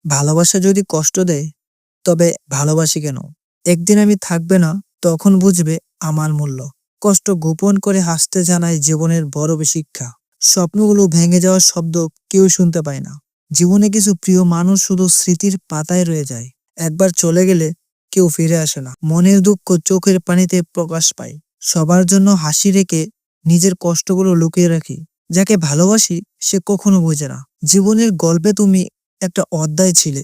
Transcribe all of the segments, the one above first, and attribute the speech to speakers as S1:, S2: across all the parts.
S1: ভালোবাসা যদি কষ্ট দেয়, তবে ভালোবাসি কেন? একদিন আমি থাকবে না, তখন বুঝবে আমার মূল্য। কষ্ট গোপন করে হাসতে জানায় জীবনের বড় শিক্ষা। স্বপ্নগুলো ভেঙে যাওয়ার শব্দ কেউ শুনতে পায় না। জীবনে কিছু প্রিয় মানুষ শুধু স্মৃতির পাতায় রয়ে যায়। একবার চলে গেলে কেউ ফিরে আসে না। মনের দুঃখ চোখের পানিতে প্রকাশ পায়। সবার জন্য হাসি রেখে নিজের কষ্টগুলো লুকিয়ে রাখি। যাকে ভালোবাসি সে কখনো বোঝে না। জীবনের গল্পে তুমি একটা অধ্যায় ছিলে,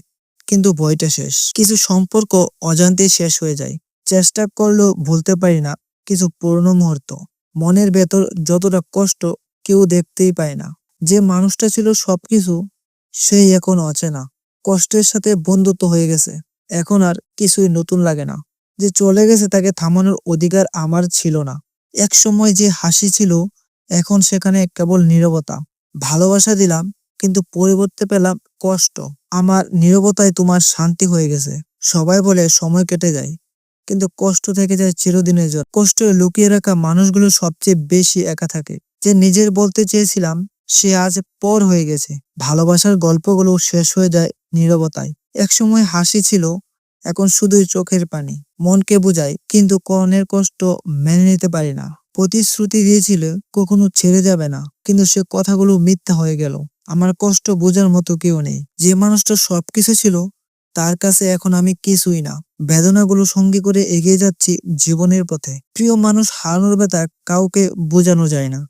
S1: কিন্তু বইটা শেষ। কিছু সম্পর্ক অজান্তেই শেষ হয়ে যায়। চেষ্টা করলেও ভুলতে পারি না কিছু পুরনো মুহূর্ত। মনের ভেতর যতটা কষ্ট কেউ দেখতেই পায় না। যে মানুষটা ছিল সবকিছু, সেই এখন অচেনা। কষ্টের সাথে বন্ধুত্ব হয়ে গেছে। এখন আর কিছুই নতুন লাগে না। যে চলে গেছে তাকে থামানোর অধিকার আমার ছিল না। এক সময় যে হাসি ছিল, এখন সেখানে কেবল নীরবতা। ভালোবাসা দিলাম, কিন্তু পরিবর্তে পেলাম কষ্ট। আমার নীরবতায় তোমার শান্তি হয়ে গেছে। সবাই বলে সময় কেটে যায়, কিন্তু কষ্ট থেকে যায় চিরদিনের জন্য। কষ্টে লুকিয়ে রাখা মানুষগুলো সবচেয়ে বেশি একা থাকে। যে নিজের বলতে চেয়েছিলাম, সে আজ পর হয়ে গেছে। ভালোবাসার গল্পগুলো শেষ হয়ে যায় নীরবতায়। একসময় হাসি ছিল, এখন শুধুই চোখের পানি। মনকে বোঝায়, কিন্তু কর্ণের কষ্ট মেনে নিতে পারি না। প্রতিশ্রুতি দিয়েছিল কখনো ছেড়ে যাবে না, কিন্তু সে কথাগুলো মিথ্যা হয়ে গেল। আমার কষ্ট বোঝার মতো কেউ নেই। যে মানুষটা সবকিছু ছিল, তার কাছে এখন আমি কিছুই না। বেদনাগুলো সঙ্গী করে এগিয়ে যাচ্ছি জীবনের পথে। প্রিয় মানুষ হারানোর ব্যথা কাউকে বোঝানো যায় না।